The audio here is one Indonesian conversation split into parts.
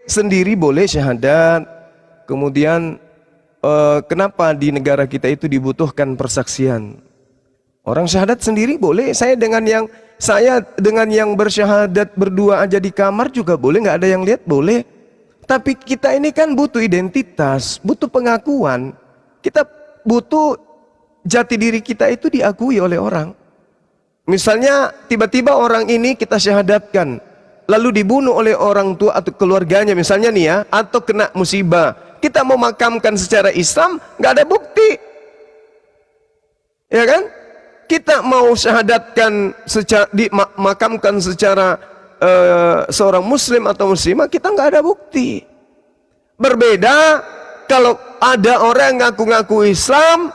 sendiri boleh syahadat. Kemudian kenapa di negara kita itu dibutuhkan persaksian? Orang syahadat sendiri boleh. Saya dengan yang bersyahadat berdua aja di kamar juga boleh, nggak ada yang lihat boleh. Tapi kita ini kan butuh identitas, butuh pengakuan. Kita butuh jati diri kita itu diakui oleh orang. Misalnya tiba-tiba orang ini kita syahadatkan, lalu dibunuh oleh orang tua atau keluarganya misalnya nih ya, atau kena musibah. Kita mau makamkan secara Islam, nggak ada bukti. Ya kan? Kita mau syahadatkan makamkan secara seorang muslim atau muslimah, kita nggak ada bukti. Berbeda kalau ada orang yang ngaku-ngaku Islam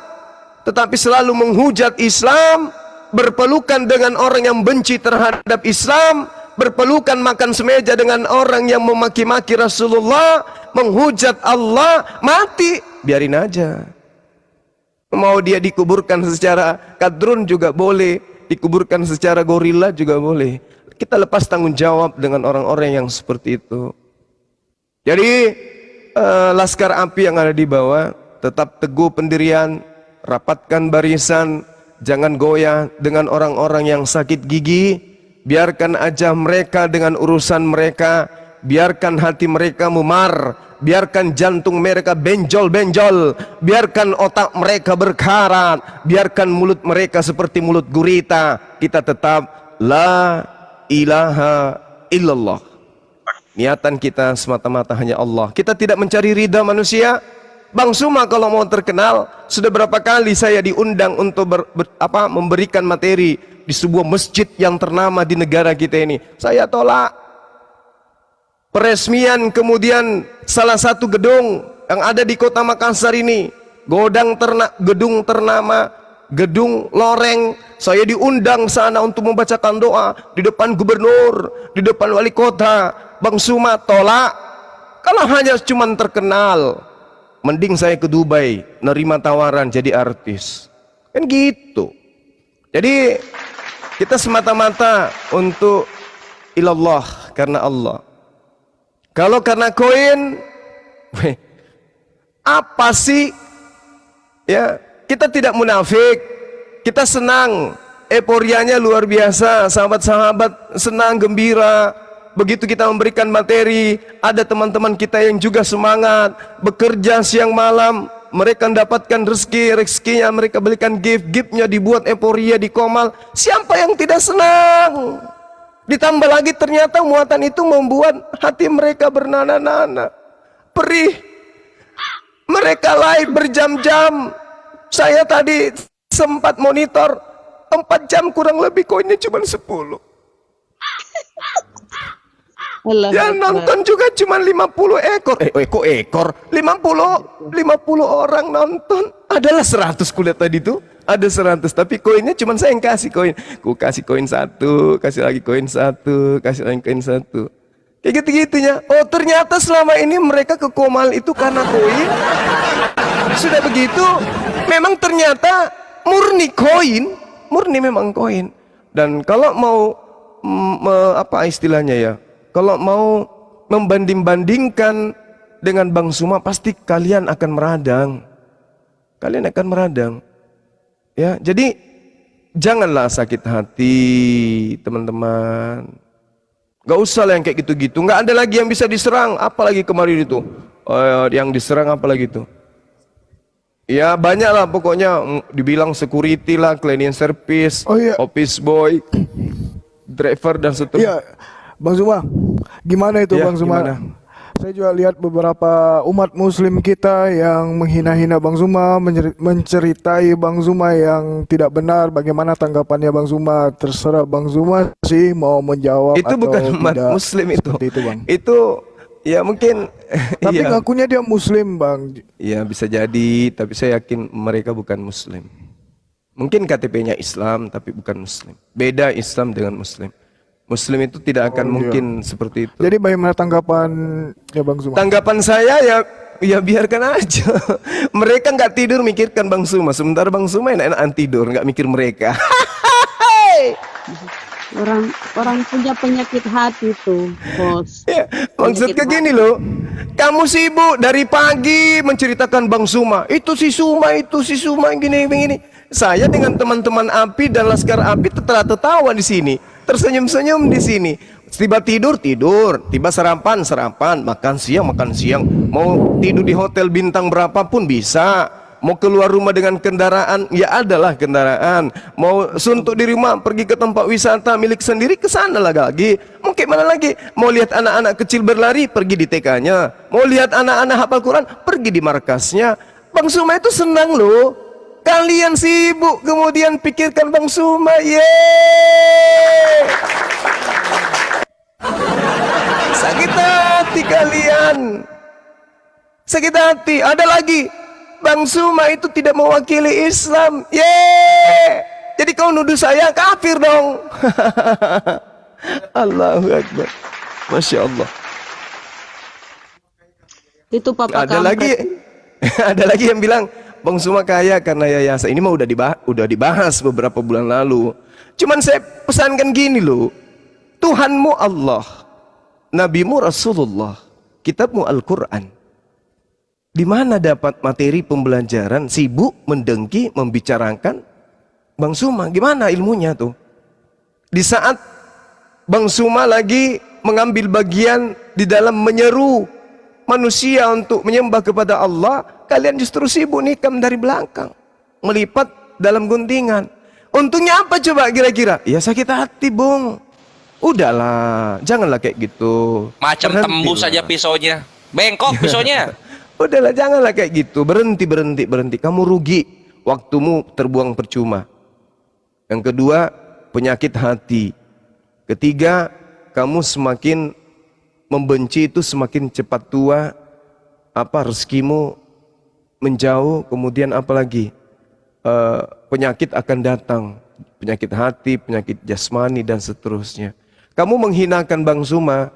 tetapi selalu menghujat Islam, berpelukan dengan orang yang benci terhadap Islam, berpelukan makan semeja dengan orang yang memaki-maki Rasulullah, menghujat Allah, mati, biarin aja. Mau dia dikuburkan secara kadrun juga boleh, dikuburkan secara gorila juga boleh. Kita lepas tanggung jawab dengan orang-orang yang seperti itu. Jadi laskar api yang ada di bawah tetap teguh pendirian, rapatkan barisan, jangan goyah dengan orang-orang yang sakit gigi. Biarkan aja mereka dengan urusan mereka, biarkan hati mereka memar, biarkan jantung mereka benjol-benjol, biarkan otak mereka berkarat, biarkan mulut mereka seperti mulut gurita. Kita tetap la ilaha illallah. Niatan kita semata-mata hanya Allah. Kita tidak mencari ridha manusia. Bang Suma kalau mau terkenal, sudah berapa kali saya diundang untuk memberikan materi di sebuah masjid yang ternama di negara kita ini. Saya tolak. Peresmian kemudian salah satu gedung yang ada di kota Makassar ini, gedung ternama, gedung loreng. Saya diundang sana untuk membacakan doa di depan gubernur, di depan wali kota. Bang Suma tolak. Kalau hanya cuman terkenal, mending saya ke Dubai nerima tawaran jadi artis. Kan gitu. Jadi kita semata-mata untuk ilallah, karena Allah. Kalau karena koin, apa sih? Ya, kita tidak munafik. Kita senang, euforianya luar biasa. Sahabat-sahabat senang, gembira. Begitu kita memberikan materi, ada teman-teman kita yang juga semangat, bekerja siang malam, mereka mendapatkan rezekinya, mereka belikan gift-giftnya, dibuat euforia di Komal. Siapa yang tidak senang? Ditambah lagi ternyata muatan itu membuat hati mereka bernana-nana, perih. Mereka live berjam-jam. Saya tadi sempat monitor 4 jam kurang lebih, koinnya cuma 10. Yang nonton juga cuma 50 ekor. Ekor 50 orang nonton. Adalah 100 kulihat tadi tuh. Ada 100, tapi koinnya cuma saya yang kasih koin. Ku kasih koin 1, kasih lagi koin 1, kasih lagi koin 1. Kayak gitu-gitunya. Oh, ternyata selama ini mereka ke Komal itu karena koin. Sudah begitu, memang ternyata murni koin, murni memang koin. Dan kalau mau apa istilahnya ya? Kalau mau membanding-bandingkan dengan Bang Suma, pasti kalian akan meradang. Kalian akan meradang. Ya, jadi janganlah sakit hati, teman-teman. Gak usah lah yang kayak gitu-gitu. Gak ada lagi yang bisa diserang. Apalagi kemarin itu, yang diserang apalagi itu. Ya banyak lah pokoknya, dibilang security lah, cleaning service, office boy, driver dan seterusnya. Iya. Bang Suma, gimana itu ya, Bang Suma? Gimana? Saya juga lihat beberapa umat muslim kita yang menghina-hina Bang Suma, menceritai Bang Suma yang tidak benar. Bagaimana tanggapannya Bang Suma? Terserah Bang Suma sih mau menjawab. Itu atau bukan umat tidak muslim itu. Itu Bang. Itu ya mungkin. Tapi iya. ngakunya dia muslim Bang. Ya bisa jadi, tapi saya yakin mereka bukan muslim. Mungkin KTP-nya Islam tapi bukan muslim. Beda Islam dengan muslim. Muslim itu tidak akan mungkin seperti itu. Jadi bagaimana tanggapannya Bang Suma? Tanggapan saya ya biarkan aja. Mereka nggak tidur mikirkan Bang Suma, sementara Bang Suma enak-enakan tidur, nggak mikir mereka. Orang orang punya penyakit hati tuh, bos. Ya, maksud ke Penyakit gini hati. loh. Kamu sibuk dari pagi menceritakan Bang Suma. Itu si Suma, itu si Suma gini begini. Saya dengan teman-teman API dan Laskar API tertawa di sini, tersenyum-senyum di sini. Tiba tidur, tiba sarapan, makan siang. Mau tidur di hotel bintang berapapun bisa. Mau keluar rumah dengan kendaraan, ya adalah kendaraan. Mau suntuk di rumah, pergi ke tempat wisata milik sendiri, ke sana lagi. Mungkin mana lagi? Mau lihat anak-anak kecil berlari, pergi di TK-nya. Mau lihat anak-anak hafal Quran, pergi di markasnya. Bang Suma itu senang loh. Kalian sibuk, kemudian pikirkan Bang Suma. Yeay! Sakit hati kalian. Sakit hati. Ada lagi. Bang Suma itu tidak mewakili Islam. Yeay! Jadi kau nuduh saya kafir dong. Allahu Akbar. Masya Allah. Itu papa Ada kampret. lagi. Ada lagi yang bilang Bang Suma kaya karena yayasan. Ini mah udah dibahas beberapa bulan lalu. Cuman saya pesankan gini loh. Tuhanmu Allah. Nabimu Rasulullah. Kitabmu Al-Quran. Di mana dapat materi pembelajaran sibuk mendengki membicarakan Bang Suma? Gimana ilmunya tuh? Di saat Bang Suma lagi mengambil bagian di dalam menyeru manusia untuk menyembah kepada Allah, kalian justru sibuk nikam dari belakang, melipat dalam guntingan. Untungnya apa coba kira-kira? Ya sakit hati, Bung. Udahlah, janganlah kayak gitu. Macam tembus saja pisaunya. Bengkok pisaunya. Udahlah, janganlah kayak gitu. Berhenti. Kamu rugi. Waktumu terbuang percuma. Yang kedua, penyakit hati. Ketiga, kamu semakin membenci itu semakin cepat tua. Rezekimu menjauh. Kemudian apalagi? Penyakit akan datang. Penyakit hati, penyakit jasmani, dan seterusnya. Kamu menghinakan Bang Suma,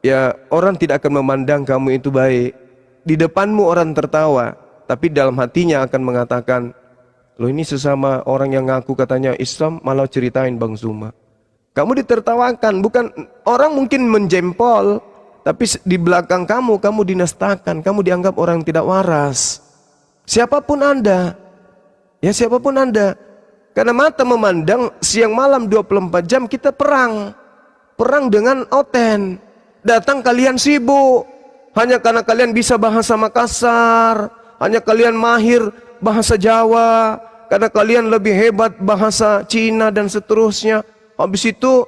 ya orang tidak akan memandang kamu itu baik. Di depanmu orang tertawa, tapi dalam hatinya akan mengatakan, loh ini sesama orang yang ngaku katanya Islam malah ceritain Bang Suma. Kamu ditertawakan, bukan orang mungkin menjempol, tapi di belakang kamu dinastakan, kamu dianggap orang tidak waras. Siapapun Anda, ya siapapun Anda. Karena mata memandang siang malam 24 jam kita perang. Perang dengan oten. Datang kalian sibuk. Hanya karena kalian bisa bahasa Makassar, hanya kalian mahir bahasa Jawa, karena kalian lebih hebat bahasa Cina dan seterusnya. Habis itu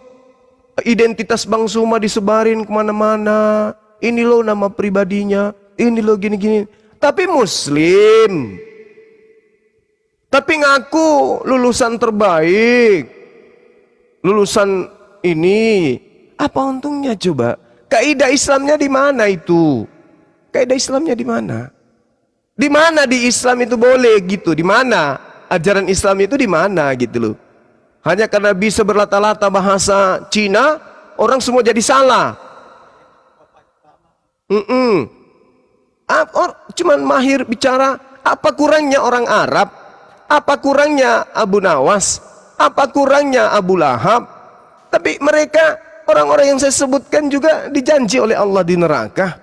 identitas Bang Suma disebarin kemana-mana. Ini loh nama pribadinya, ini loh gini-gini. Tapi Muslim, tapi ngaku lulusan terbaik, lulusan ini. Apa untungnya coba? Kaidah Islamnya di mana itu? Kaidah Islamnya di mana? Di mana di Islam itu boleh gitu? Di mana ajaran Islam itu di mana gitu loh? Hanya karena bisa berlata-lata bahasa Cina, orang semua jadi salah. Cuman mahir bicara. Apa kurangnya orang Arab? Apa kurangnya Abu Nawas? Apa kurangnya Abu Lahab? Tapi mereka orang-orang yang saya sebutkan juga dijanji oleh Allah di neraka.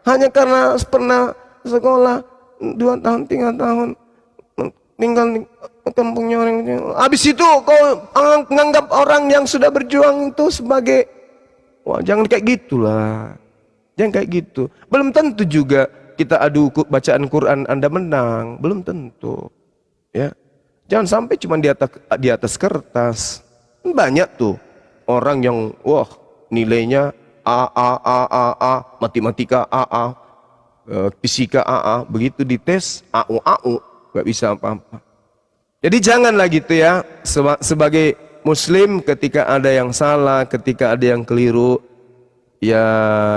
Hanya karena pernah sekolah 2 tahun, 3 tahun, tinggal di kampungnya orang. Habis itu kau menganggap orang yang sudah berjuang itu sebagai, wah jangan kayak gitulah. Jangan kayak gitu. Belum tentu juga kita adu bacaan Quran Anda menang. Belum tentu. Ya. Jangan sampai cuma di atas kertas. Banyak tuh orang yang wah nilainya A, matematika A, fisika A, begitu dites AU, nggak bisa apa-apa. Jadi janganlah gitu ya, sebagai Muslim ketika ada yang salah, ketika ada yang keliru, ya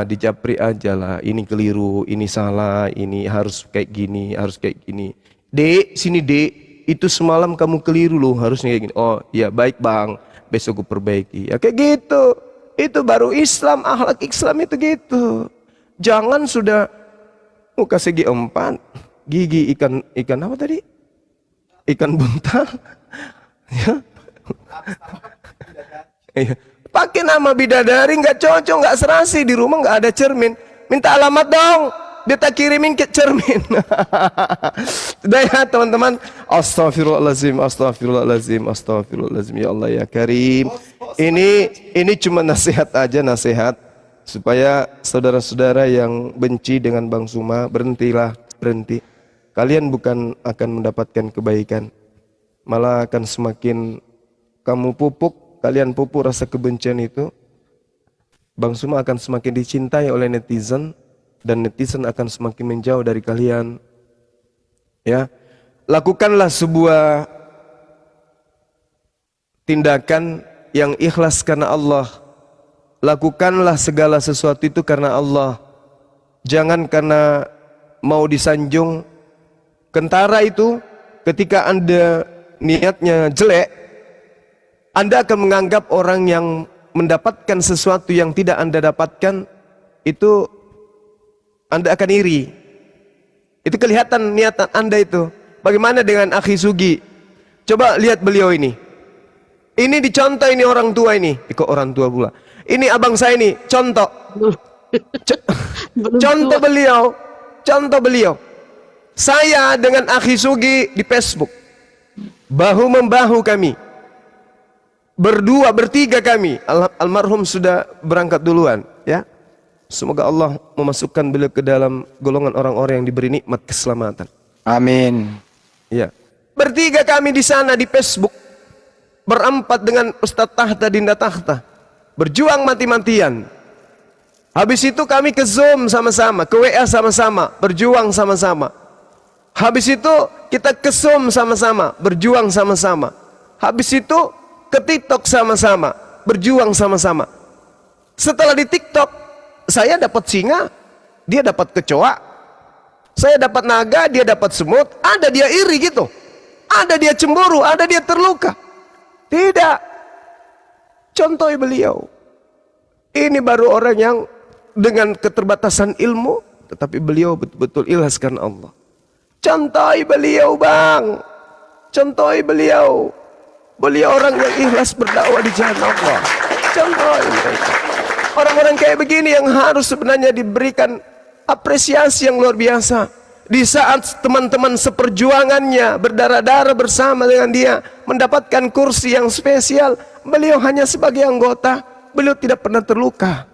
dijapri aja lah. Ini keliru, ini salah, ini harus kayak gini, harus kayak gini. Dek, sini dek, itu semalam kamu keliru loh, harusnya kayak gini. Oh iya baik bang, besok gue perbaiki. Ya kayak gitu. Itu baru Islam, akhlak Islam itu gitu. Jangan sudah muka segi 4, gigi ikan apa tadi? Ikan buntal. Ya. Iya. Pakai nama bidadari nggak cocok, nggak serasi, di rumah nggak ada cermin. Minta alamat dong, beta kirimin ke cermin. Sudah ya teman-teman. Astagfirullahaladzim, astagfirullahaladzim, astagfirullahaladzim. Ya Allah ya Karim. Ini cuma nasihat aja, nasihat supaya saudara-saudara yang benci dengan Bang Suma berhentilah, berhenti. Kalian bukan akan mendapatkan kebaikan, malah akan semakin kamu pupuk. Kalian pupuk rasa kebencian itu, Bang Suma akan semakin dicintai oleh netizen, dan netizen akan semakin menjauh dari kalian. Ya, lakukanlah sebuah tindakan yang ikhlas karena Allah. Lakukanlah segala sesuatu itu karena Allah. Jangan karena mau disanjung. Kentara itu ketika Anda niatnya jelek, Anda akan menganggap orang yang mendapatkan sesuatu yang tidak Anda dapatkan, itu Anda akan iri. Itu kelihatan niatan Anda itu. Bagaimana dengan Akhi Sugi? Coba lihat beliau ini. Ini dicontoh, ini orang tua ini. Kok orang tua pula? Ini abang saya ini, contoh. Contoh beliau. Contoh beliau. Saya dengan Akhi Sugi di Facebook. Bahu-membahu kami. Berdua, bertiga kami. Almarhum sudah berangkat duluan, ya. Semoga Allah memasukkan beliau ke dalam golongan orang-orang yang diberi nikmat keselamatan. Amin. Ya. Bertiga kami di sana di Facebook. Berempat dengan Ustadz Tahta Dinda Tahta. Berjuang mati-matian. Habis itu kami ke Zoom sama-sama, ke WA sama-sama, berjuang sama-sama. Habis itu kita ke Zoom sama-sama, berjuang sama-sama. Habis itu ke TikTok sama-sama, berjuang sama-sama. Setelah di TikTok, saya dapat singa, dia dapat kecoa. Saya dapat naga, dia dapat semut. Ada dia iri gitu. Ada dia cemburu, ada dia terluka. Tidak. Contoh beliau. Ini baru orang yang dengan keterbatasan ilmu, tetapi beliau betul-betul ikhlas karena Allah. Contoh beliau, Bang. Contoh beliau. Beliau orang yang ikhlas berdakwah di jalan Allah. Contoh mereka. Orang-orang kayak begini yang harus sebenarnya diberikan apresiasi yang luar biasa. Di saat teman-teman seperjuangannya berdarah-darah bersama dengan dia mendapatkan kursi yang spesial, beliau hanya sebagai anggota. Beliau tidak pernah terluka.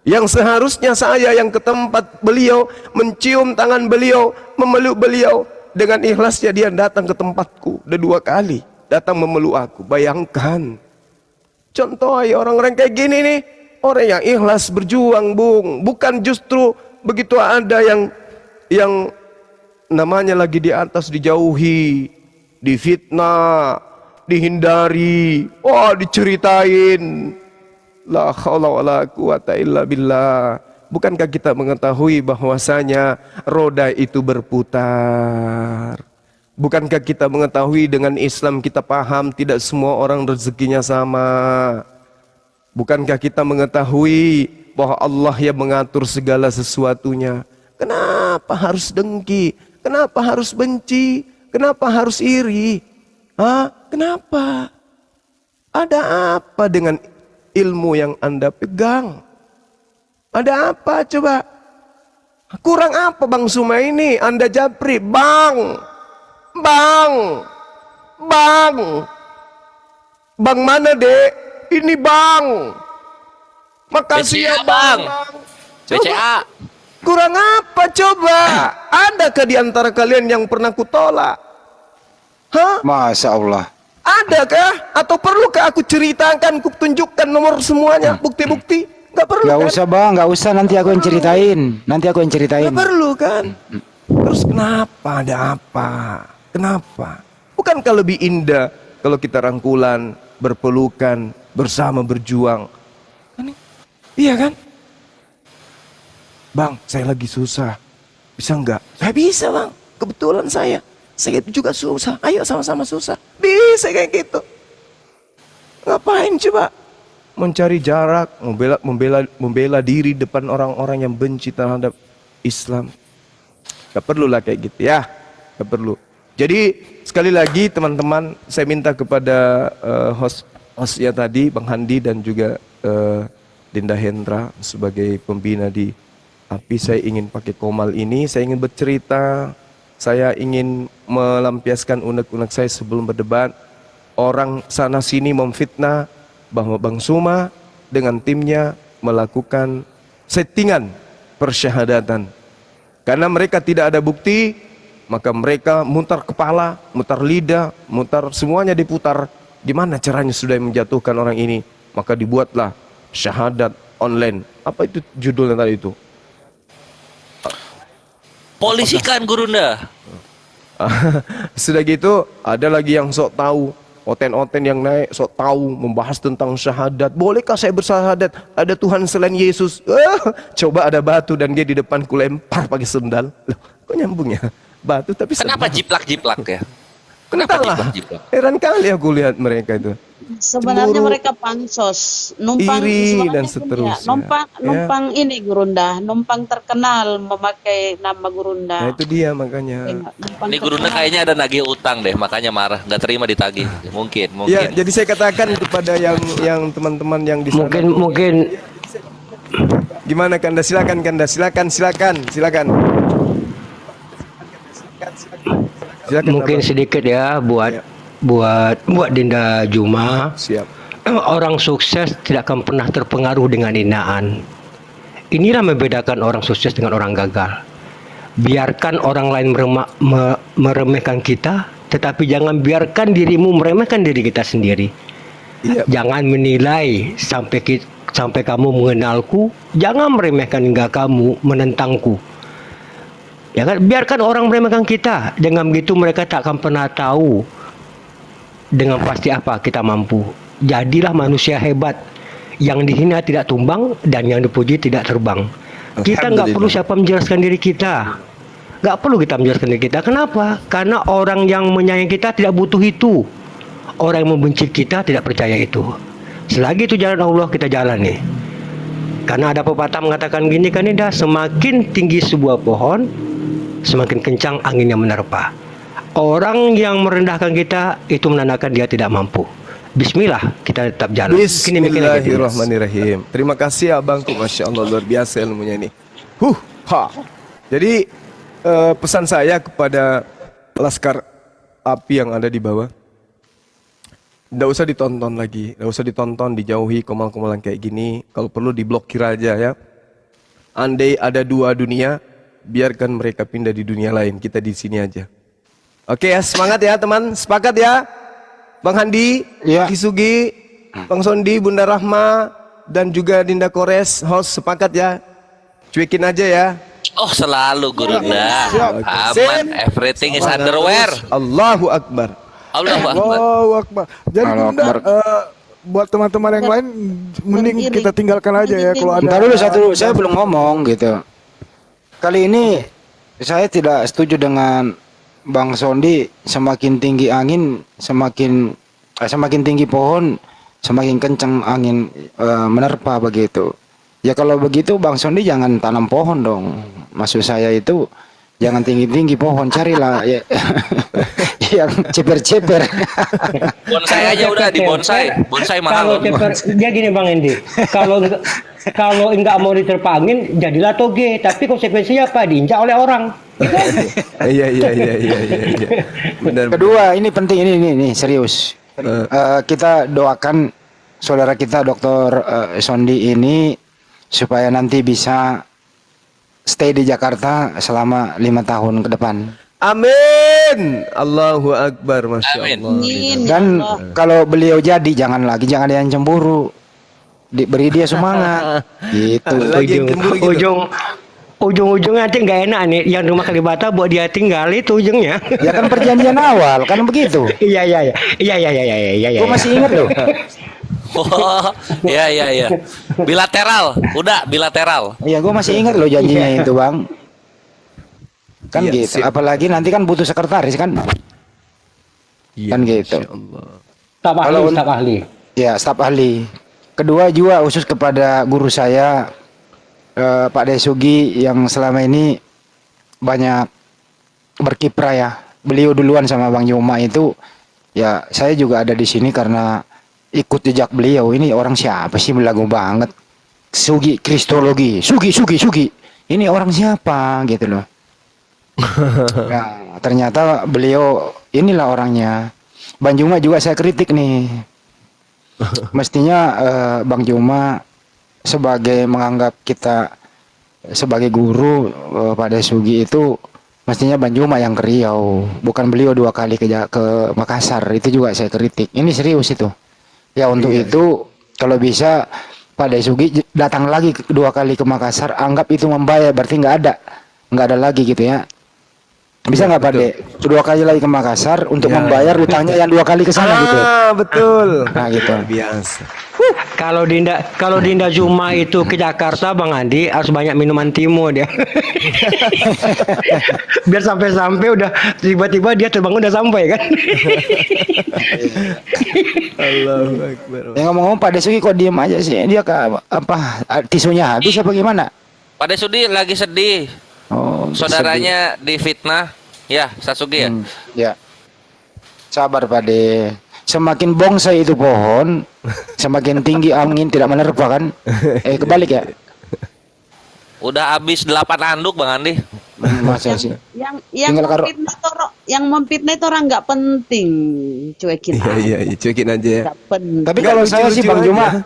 Yang seharusnya saya yang ke tempat beliau, mencium tangan beliau, memeluk beliau, dengan ikhlasnya dia datang ke tempatku udah 2 kali. Datang memeluk aku. Bayangkan. Contoh orang-orang kayak gini nih, orang yang ikhlas berjuang, Bung. Bukan justru begitu ada yang namanya lagi di atas dijauhi, difitnah, dihindari, diceritain. La haula wala quwata illa billah. Bukankah kita mengetahui bahwasanya roda itu berputar? Bukankah kita mengetahui dengan Islam kita paham tidak semua orang rezekinya sama? Bukankah kita mengetahui bahwa Allah yang mengatur segala sesuatunya? Kenapa harus dengki? Kenapa harus benci? Kenapa harus iri? Kenapa? Ada apa dengan ilmu yang Anda pegang? Ada apa coba? Kurang apa Bang Suma ini? Anda japri, Bang mana dek? Ini Bang. Makasih ya Bang. CCA. Kurang apa coba? Adakah di antara kalian yang pernah kutolak? Masya Allah. Adakah? Atau perlukah aku ceritakan, ku tunjukkan nomor semuanya, bukti-bukti? Gak perlu Gak kan? usah Bang, gak usah, nanti aku yang ceritain. Gak perlu kan? Terus kenapa? Ada apa? Kenapa? Bukankah lebih indah kalau kita rangkulan, berpelukan, bersama berjuang? Iya kan? Bang, saya lagi susah. Bisa enggak? Saya bisa Bang. Kebetulan saya juga susah. Ayo sama-sama susah. Bisa kayak gitu. Ngapain coba? Mencari jarak, membela diri depan orang-orang yang benci terhadap Islam. Gak perlulah kayak gitu ya. Gak perlu. Jadi sekali lagi teman-teman, saya minta kepada host hostnya tadi Bang Handi dan juga Dinda Hendra sebagai pembina di API. Saya ingin pakai komal ini, saya ingin bercerita, saya ingin melampiaskan unek-unek saya sebelum berdebat. Orang sana sini memfitnah bahwa Bang Suma dengan timnya melakukan settingan persyahadatan. Karena mereka tidak ada bukti, maka mereka mutar kepala, mutar lidah, mutar semuanya diputar. Gimana caranya sudah menjatuhkan orang ini? Maka dibuatlah syahadat online. Apa itu judulnya tadi itu? Polisikan Gurunda. Sudah gitu, ada lagi yang sok tahu, oten-oten yang naik sok tahu membahas tentang syahadat. Bolehkah saya bersyahadat? Ada Tuhan selain Yesus. Coba ada batu dan dia di depanku lempar pakai sendal. Loh, kok nyambung ya? Batu tapi Kenapa sendal. jiplak-jiplak ya? Kenapa Entahlah. jiplak-jiplak? Heran kali aku lihat mereka itu. Sebenarnya Cemburu, mereka pansos, numpang iri, sebenarnya dan gini ya, seterusnya. numpang ini Gurunda, numpang terkenal memakai nama Gurunda. Nah itu dia makanya. Numpang Ini Gurunda terkenal. kayaknya ada nagih utang deh, makanya marah, nggak terima ditagih. Mungkin. Ya, jadi saya katakan kepada yang teman-teman yang di sana. Mungkin Gimana Kanda? Silakan Kanda, silakan. Silakan, mungkin Abang. sedikit ya buat Dinda Juma. Siap. Orang sukses tidak akan pernah terpengaruh dengan hinaan. Inilah membedakan orang sukses dengan orang gagal. Biarkan orang lain meremehkan kita, tetapi jangan biarkan dirimu meremehkan diri kita sendiri. Iya. Jangan menilai sampai kamu mengenalku, jangan meremehkan hingga kamu menentangku. Ya kan, biarkan orang meremehkan kita. Dengan begitu mereka tak akan pernah tahu dengan pasti apa kita mampu. Jadilah manusia hebat, yang dihina tidak tumbang dan yang dipuji tidak terbang. Kita nggak perlu siapa menjelaskan diri kita. Nggak perlu kita menjelaskan diri kita. Kenapa? Karena orang yang menyayangi kita tidak butuh itu. Orang yang membenci kita tidak percaya itu. Selagi itu jalan Allah, kita jalani. Karena ada pepatah mengatakan gini kan, Indah, semakin tinggi sebuah pohon, semakin kencang angin yang menerpa. Orang yang merendahkan kita itu menandakan dia tidak mampu. Bismillah, kita tetap jalan. Bismillahirrahmanirrahim. Terima kasih abangku, masya Allah luar biasa ilmunya ini. Jadi pesan saya kepada laskar api yang ada di bawah, nggak usah ditonton lagi, nggak usah ditonton, dijauhi komal-komalan kayak gini. Kalau perlu diblokir aja ya. Andai ada dua dunia, biarkan mereka pindah di dunia lain. Kita di sini aja. Oke ya, semangat ya teman, sepakat ya. Bang Handi, Ya. Kisugi, Bang Sondi, Bunda Rahma, dan juga Dinda Kores, host, sepakat ya. Cuekin aja ya. Oh, selalu Gurunda. Aman, everything is underwear. Allahu Akbar. Allahu Akbar. Allahu Akbar. Jadi Allahu Bunda, Akbar. buat teman-teman yang lain, mending Berdiri. kita tinggalkan aja ya kalau ada. Bentar dulu, saya belum ngomong gitu. Kali ini saya tidak setuju dengan Bang Sondi. Semakin tinggi angin, semakin tinggi pohon, semakin kencang angin menerpa begitu. Ya kalau begitu Bang Sondi jangan tanam pohon dong. Maksud saya itu jangan tinggi-tinggi pohon, carilah ya, yang ceper-ceper. Bonsai aja udah di bonsai. Bonsai Kalau mahal. dia gini Bang Endi, kalau enggak mau diterpa angin, jadilah toge. Tapi konsekuensinya apa? Diinjak oleh orang. Iya. Benar. Kedua, ini penting, ini serius. Kita doakan saudara kita Dr. Sondi ini supaya nanti bisa stay di Jakarta selama 5 tahun ke depan. Amin. Allahu Akbar, masya Amin. Allah. Amin. Dan kalau beliau jadi jangan ada yang cemburu. Beri dia semangat. Gitu. Lagi yang cemburu gitu. Ujung-ujungnya nanti nggak enak nih. Yang rumah Kalibata buat dia tinggal itu ujungnya. Ya kan perjanjian awal kan begitu. Iya. Gue masih ingat loh. Oh, iya. Bilateral, udah bilateral. Iya, gue masih ingat loh janjinya itu, Bang. Kan Iya, gitu. sip. Apalagi nanti kan butuh sekretaris kan. Iya, Kan gitu. masya Allah. Staf ahli. Ya, staf ahli. Kedua juga khusus kepada guru saya Pak Desugi yang selama ini banyak berkiprah ya. Beliau duluan sama Bang Yuma itu ya, saya juga ada di sini karena ikut jejak beliau. Ini orang siapa sih, belagu banget. Sugi Kristologi, Sugi. Ini orang siapa gitu loh. Nah, ternyata beliau inilah orangnya. Bang Juma juga saya kritik nih. Mestinya Bang Juma sebagai menganggap kita sebagai guru pada Sugi itu, mestinya Bang Juma yang ke Riau, bukan beliau 2 kali ke Makassar. Itu juga saya kritik. Ini serius itu. Ya untuk itu kalau bisa Pak Sugi datang lagi 2 kali ke Makassar, anggap itu membayar, berarti nggak ada lagi gitu ya. Bisa nggak Pak De? 2 kali lagi ke Makassar untuk membayar utangnya yang 2 kali ke sana gitu. Betul. Nah gitu. Biasa. Kalau Dinda Zuma itu ke Jakarta, Bang Andi harus banyak minuman timo dia. Biar sampai-sampai udah tiba-tiba dia terbang udah sampai kan. Allahu Akbar. Ya ngomong-ngomong Pak Sugi kok diem aja sih? Dia apa tisunya habis apa gimana? Pak Desudi lagi sedih. Oh, Saudaranya difitnah. Ya, Sasugi ya. Ya. Sabar Pak De. Semakin bonsai itu pohon, semakin tinggi angin tidak menerpa kan? Kebalik ya. Udah habis 8 anduk Bang Andi. Masa sih? Yang memfitnah itu orang nggak penting, cuekin aja. Iya, cuekin aja ya. Nggak penting. Tapi kalau saya sih Bang Juma,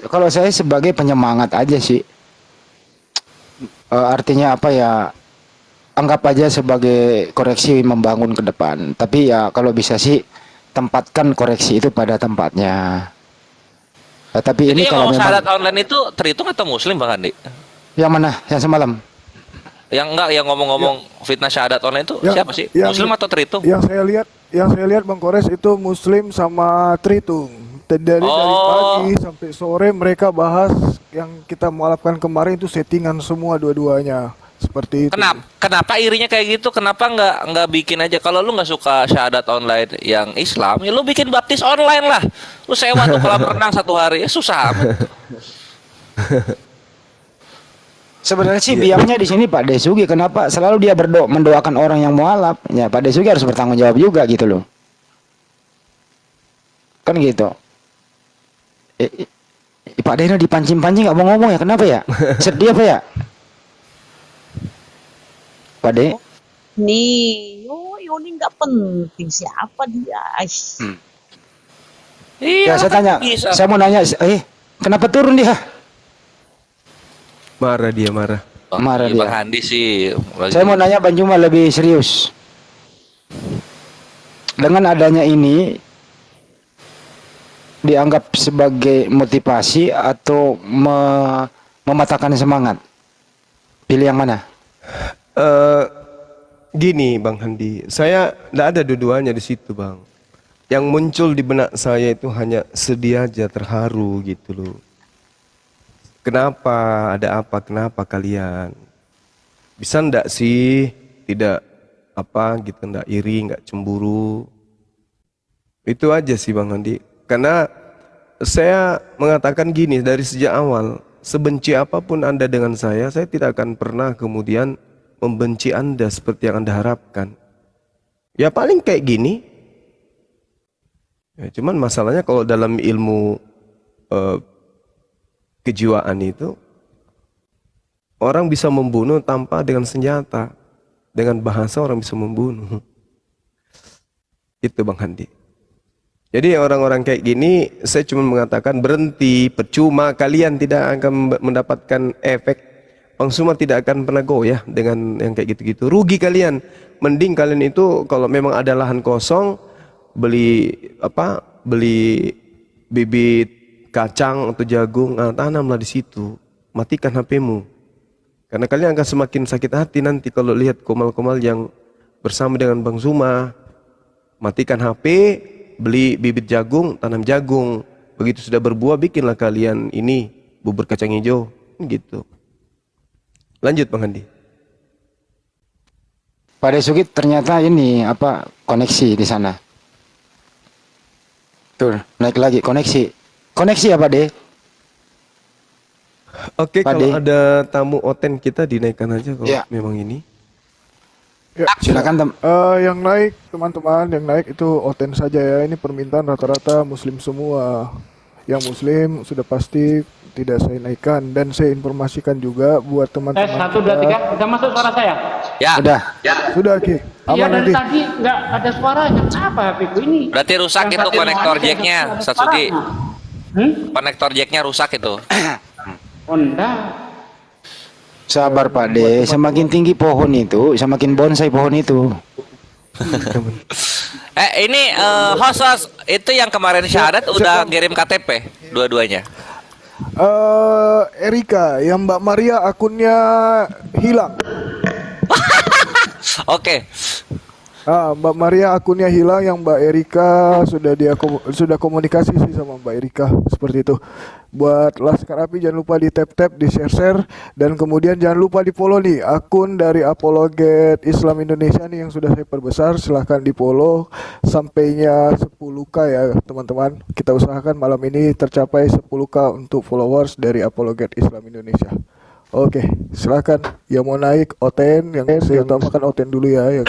kalau saya sebagai penyemangat aja sih. Artinya apa ya? Anggap aja sebagai koreksi membangun ke depan. Tapi ya kalau bisa sih tempatkan koreksi itu pada tempatnya. Tapi Jadi ini kalau yang memang syahadat online itu terhitung atau muslim Bang Andi? yang mana? Yang semalam? Yang enggak, yang ngomong-ngomong fitnah syahadat online itu siapa sih? Muslim atau terhitung? Yang saya lihat Bang Kores itu muslim sama tritung. Dari pagi sampai sore mereka bahas yang kita mualafkan kemarin itu settingan semua dua-duanya. Seperti itu. Kenapa irinya kayak gitu? Kenapa nggak bikin aja? Kalau lu nggak suka syahadat online yang Islam, ya lu bikin baptis online lah. Lu sewa tuh kolam renang 1 hari, ya susah amat. Sebenarnya sih biangnya di sini Pak Desugi. Kenapa selalu dia mendoakan orang yang mualaf? Ya Pak Desugi harus bertanggung jawab juga gitu loh. Kan gitu. Pak Deno dipancing-pancing nggak mau ngomong ya? Kenapa ya? Sedih apa ya? Pak De? Nih, ini nggak penting siapa dia. Iya, Ya saya tanya, saya mau nanya, kenapa turun dia? Marah dia, marah. Marah Bang dia. Handi sih. Saya mau nanya Bang Juma lebih serius. Dengan adanya ini dianggap sebagai motivasi atau mematahkan semangat? Pilih yang mana? Gini Bang Handi, saya tidak ada dua-duanya di situ Bang. Yang muncul di benak saya itu hanya sedih aja, terharu gitu loh. Kenapa? Ada apa? Kenapa kalian? Bisa ndak sih tidak apa gitu, ndak iri, nggak cemburu? Itu aja sih Bang Handi. Karena saya mengatakan gini dari sejak awal, sebenci apapun Anda dengan saya tidak akan pernah kemudian membenci Anda seperti yang Anda harapkan. Ya paling kayak gini. Ya, cuman masalahnya kalau dalam ilmu kejiwaan itu, orang bisa membunuh tanpa dengan senjata. Dengan bahasa orang bisa membunuh. Itu Bang Handi. Jadi orang-orang kayak gini, saya cuma mengatakan berhenti, percuma, kalian tidak akan mendapatkan efek. Bang Suma tidak akan pernah goyah dengan yang kayak gitu-gitu. Rugi kalian. Mending kalian itu kalau memang ada lahan kosong, beli bibit kacang atau jagung, tanamlah di situ. Matikan HP-mu. Karena kalian akan semakin sakit hati nanti kalau lihat komal-komal yang bersama dengan Bang Suma. Matikan HP, beli bibit jagung, tanam jagung. Begitu sudah berbuah, bikinlah kalian ini bubur kacang hijau, gitu. Lanjut Bang Handi. Pak Desugi ternyata ini koneksi di sana. Tuh, naik lagi koneksi. Koneksi apa De? Oke, Pak kalau De. ada tamu oten kita dinaikkan aja kalau Ya. memang ini. Ya, Silakan yang naik teman-teman, yang naik itu Oten saja ya. Ini permintaan rata-rata Muslim semua. Yang Muslim sudah pasti tidak saya naikkan, dan saya informasikan juga buat teman-teman. 1, 2, 3, udah masuk suara saya? Ya. Udah. Sudah Ki, Iya, aman dari nanti. tadi nggak ada suaranya. Kenapa HP-ku ini? Berarti rusak Yang itu satu konektor ada jacknya, suaranya. Satsuki. Konektor jacknya rusak itu. Oh, enggak. Sabar Pak De, semakin tinggi pohon itu, semakin bonsai pohon itu. Ini host itu yang kemarin syahadat udah kirim KTP dua-duanya. Erika, yang Mbak Maria akunnya hilang. Oke. Mbak Maria akunnya hilang, yang Mbak Erika sudah komunikasi sih sama Mbak Erika seperti itu. Buat Laskar Api jangan lupa di tap-tap, di share-share, dan kemudian jangan lupa di follow nih akun dari Apologet Islam Indonesia nih yang sudah saya perbesar. Silahkan di follow sampainya 10k ya teman-teman. Kita usahakan malam ini tercapai 10k untuk followers dari Apologet Islam Indonesia. Oke, silahkan yang mau naik Oten, yang saya utamakan Oten dulu ya.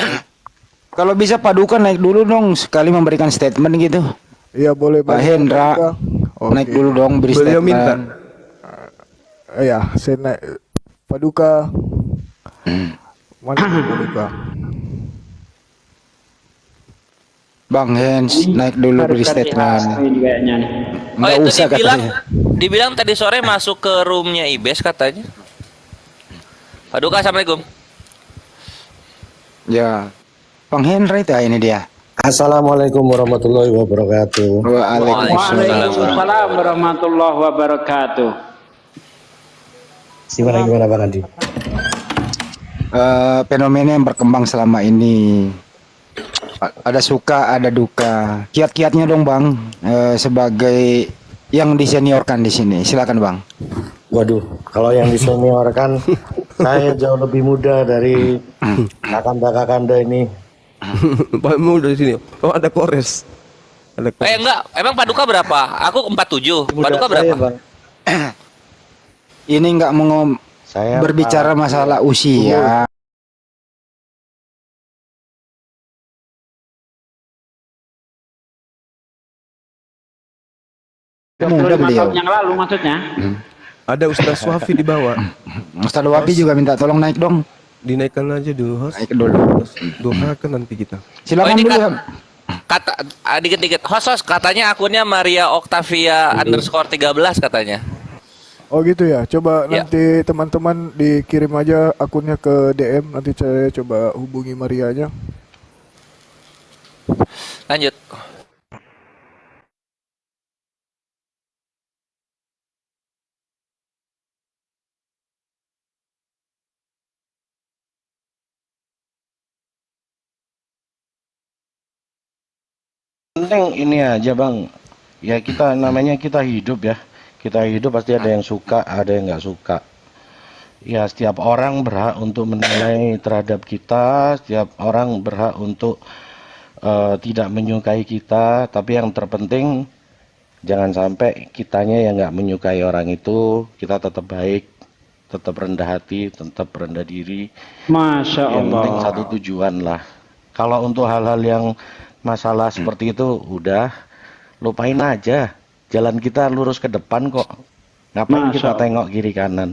Kalau bisa Pak Duka naik dulu dong, sekali memberikan statement gitu. Iya boleh Pak Hendra, naik dulu dong, beri Beliau statement. minta. Ya, saya naik Paduka. Mana Paduka? Bang Hens, naik dulu beri statement. Nggak itu usah katanya. dibilang tadi sore masuk ke roomnya Ibes katanya. Pak Duka, assalamualaikum. Ya, Bang Henry itu ini dia. Assalamualaikum warahmatullahi wabarakatuh. Waalaikumsalam warahmatullahi wabarakatuh. Gimana Bang Andi? Fenomena yang berkembang selama ini, ada suka ada duka. Kiat-kiatnya dong Bang, sebagai yang diseniorkan di sini. Silakan Bang. Waduh, kalau yang diseniorkan saya jauh lebih muda dari kakanda ini. Pak Mu dari sini. Oh ada kores. Ada kores. Enggak, emang Pak Duka berapa? Aku 47. Pak Duka berapa? Bang. Ini nggak mau Saya berbicara masalah usia. Muda 25 beliau. tahun yang lalu maksudnya. Ada Ustaz Wafi di bawah. Ustaz Wafi juga minta tolong naik dong. Dinaikkan aja dulu, host. Naik dulu. Doakan nanti kita. Silakan ini dulu ya. Kata dikit-dikit. Host katanya akunnya Maria Octavia _13 katanya. Oh gitu ya. Coba Ya. nanti teman-teman dikirim aja akunnya ke DM, nanti saya coba hubungi Marianya. Lanjut. penting ini aja Bang. Ya kita namanya kita hidup ya. Kita hidup pasti ada yang suka, ada yang nggak suka. Ya setiap orang berhak untuk menilai terhadap kita, setiap orang berhak untuk tidak menyukai kita. Tapi yang terpenting jangan sampai kitanya yang nggak menyukai orang itu, kita tetap baik, tetap rendah hati, tetap rendah diri. Masya Yang penting Allah. satu tujuan lah. Kalau untuk hal-hal yang masalah seperti itu udah lupain aja. Jalan kita lurus ke depan kok. Ngapain Masya kita Allah. tengok kiri kanan?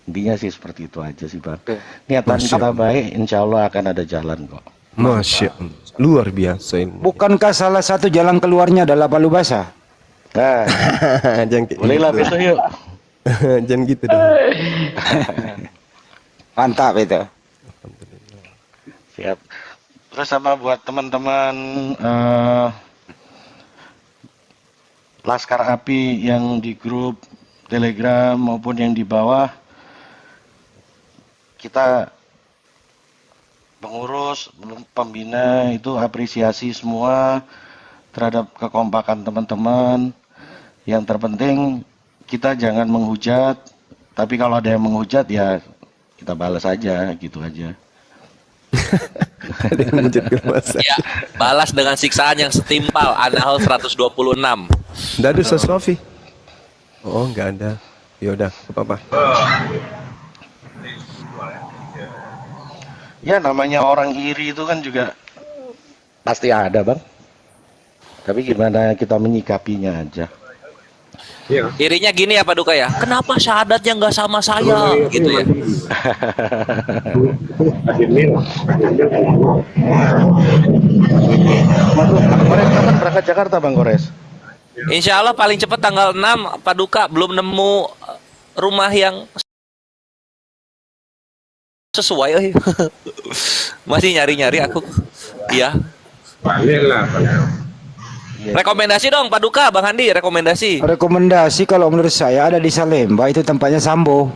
Intinya sih seperti itu aja sih Bang. Niatan kita baik, insya Allah akan ada jalan kok. Masya Allah. Luar biasa ini. Bukankah salah satu jalan keluarnya adalah palu basah? Nah, Jangan kayak bolehlah gitu. besok yuk. Jangan gitu dong. Mantap itu. Siap. Terus sama buat teman-teman Laskar Api yang di grup Telegram maupun yang di bawah, kita pengurus, pembina itu apresiasi semua terhadap kekompakan teman-teman. Yang terpenting kita jangan menghujat, tapi kalau ada yang menghujat ya kita balas aja, gitu aja. Ada yang menjadi masa. Ya, balas dengan siksaan yang setimpal. An-Nahl 126. Nggak ada Ustaz Wafi. Oh nggak ada. Ya udah, apa-apa. Ya namanya orang iri itu kan juga pasti ada bang. Tapi gimana kita menyikapinya aja. Irinya gini ya Pak Duka ya. Kenapa syahadatnya nggak sama saya gitu ya? Bang Kores kapan berangkat Jakarta Bang Kores? Insya Allah paling cepat tanggal 6 Pak Duka, belum nemu rumah yang sesuai. Masih nyari-nyari aku. Iya. Rekomendasi dong Pak Duka, Bang Handi, rekomendasi. Rekomendasi kalau menurut saya ada di Salemba, itu tempatnya Sambo.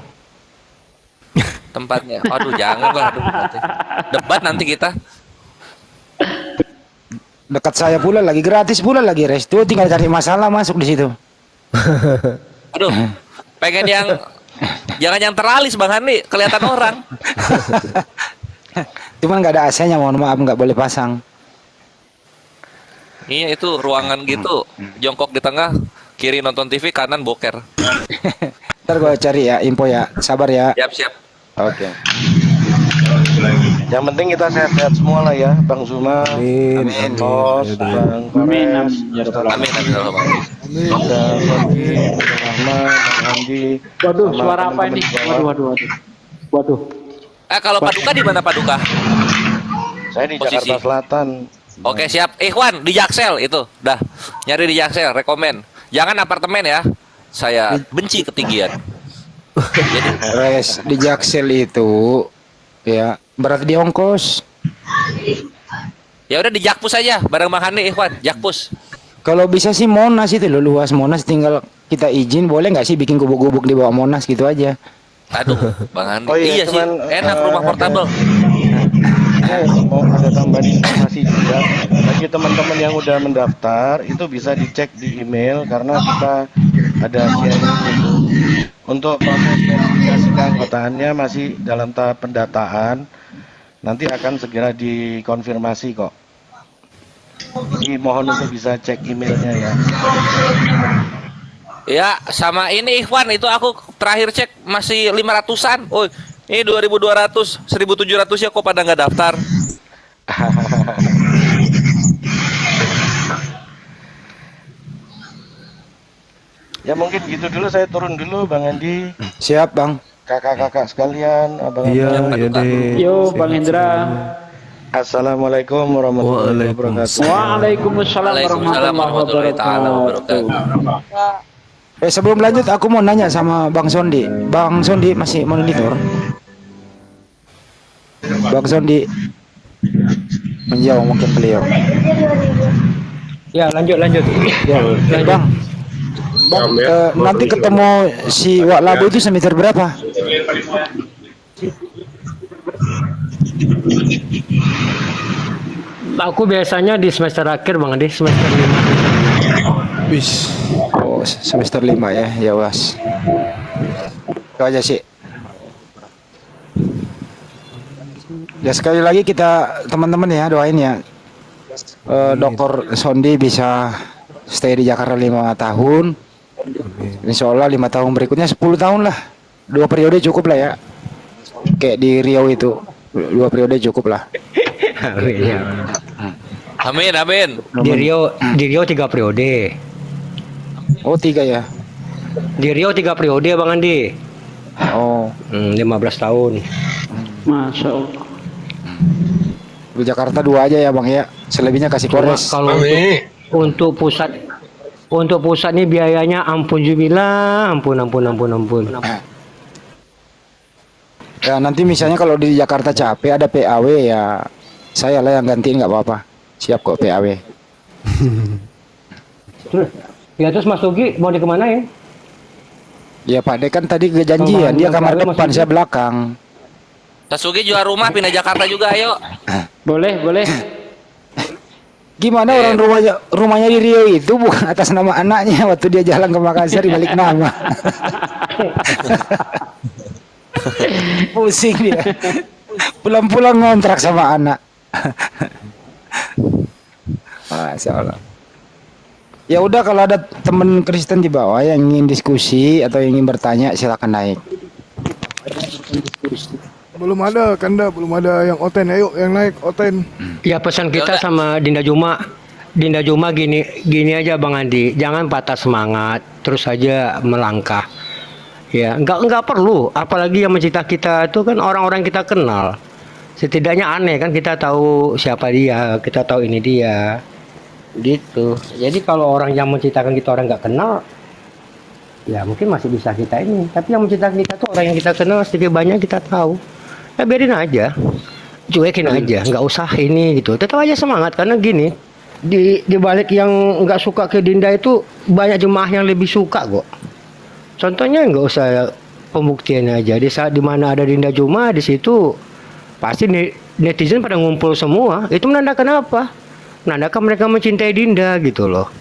Tempatnya. Aduh, janganlah. Aduh, debat nanti kita. Dekat saya pula lagi, gratis pula lagi, restu, tinggal cari masalah masuk di situ. Aduh, pengen yang jangan yang teralis Bang Handi, kelihatan orang. Cuman nggak ada AC-nya, mohon maaf, nggak boleh pasang. Iya itu ruangan gitu, jongkok di tengah, kiri nonton TV, kanan boker. Ntar gue cari ya info ya, sabar ya. Siap. Oke. Yang penting kita sehat-sehat semua lah ya, Bang Zuma, Amin. Bos, Bang Kores, Ustaz Amin. Bang Rahman, Bang Andi. Waduh, sama suara apa ini? teman-teman di bawah. Waduh. Kalau Pak Duka di mana Pak Duka? Saya di Posisi. Jakarta Selatan. Oke siap. Ikhwan di Jaksel itu, dah nyari di Jaksel, rekomen. Jangan apartemen ya, saya benci ketinggian. Jadi Res di Jaksel itu ya berat di ongkos. ya udah di Jakpus aja, bareng Bang Handi, Ikhwan, Jakpus. Kalau bisa sih Monas itu loh, luas Monas, tinggal kita izin, boleh nggak sih bikin gubuk-gubuk di bawah Monas gitu aja. Aduh, Bang Handi. Oh iya, Iya cuman, sih, enak rumah portable. Mau ada tambahan informasi juga bagi teman-teman yang udah mendaftar, itu bisa dicek di email karena kita ada sharing itu. Untuk proses verifikasi keanggotaannya masih dalam tahap pendataan, nanti akan segera dikonfirmasi kok. Jadi mohon untuk bisa cek emailnya ya. Ya, sama ini Ikhwan, itu aku terakhir cek masih 500-an. Oh, ini 2.200, 1.700 ya kok pada nggak daftar. Ya mungkin gitu dulu, saya turun dulu Bang Andi, Siap bang. kakak-kakak sekalian, abang-abang. Iya deh. Yo, Bang Indra. Assalamualaikum warahmatullahi wabarakatuh. Waalaikumsalam warahmatullahi wabarakatuh. Sebelum lanjut aku mau nanya sama Bang Sondi. Bang Sondi masih monitor? Bang Sondi menjauh mungkin beliau. Ya, lanjut. Ya, Bang. Bang, nanti ketemu si Wak Labu itu semester berapa? Aku biasanya di semester akhir Bang Adi, semester 5. Wis. Oh, semester 5 ya. Ya, Was. Itu aja sih. Ya sekali lagi kita teman-teman ya doain ya. Dr. Sondi bisa stay di Jakarta 5 tahun. Insya Allah 5 tahun berikutnya 10 tahun lah. 2 periode cukup lah ya. Kayak di Riau itu 2 periode cukup lah. Amin. Di Riau 3 periode. Oh 3 ya. Di Riau 3 periode Bang Andi. Oh 15 tahun. Masya Allah. di Jakarta 2 aja ya Bang ya. Selebihnya kasih kores. Kalau untuk pusat nih biayanya ampun jubilah, ampun. Ya nanti misalnya kalau di Jakarta capek ada PAW ya saya lah yang gantiin nggak apa-apa. Siap kok PAW. Terus Mas Ugi mau di kemana ya? Ya Pak De kan tadi kejanjian dia kamar depan saya belakang. Sasugi jual rumah pindah Jakarta juga, ayo. Boleh. Gimana orang rumahnya di Riau itu bukan atas nama anaknya waktu dia jalan ke Makassar dibalik nama. Pusing dia. Pulang-pulang ngontrak sama anak. Masya Allah. Ya udah kalau ada teman Kristen di bawah yang ingin diskusi atau ingin bertanya silakan naik. Belum ada, Kanda, belum ada yang Oten. Ayo yang naik Oten. Ya pesan kita sama Dinda Juma gini aja Bang Andi, jangan patah semangat, terus aja melangkah. Ya, nggak perlu, apalagi yang mencipta kita itu kan orang-orang kita kenal. Setidaknya aneh kan, kita tahu siapa dia, kita tahu ini dia. Gitu. Jadi kalau orang yang menciptakan kita orang nggak kenal, ya mungkin masih bisa kita ini. Tapi yang menciptakan kita tuh orang yang kita kenal, sedikit banyak kita tahu. Ya biarin aja, cuekin aja, nggak usah ini gitu. Tetap aja semangat, karena gini, di balik yang nggak suka ke Dinda itu banyak jemaah yang lebih suka kok. Contohnya nggak usah pembuktiannya aja, di saat dimana ada Dinda Juma di situ pasti netizen pada ngumpul semua. Itu menandakan apa? Menandakan mereka mencintai Dinda gitu loh.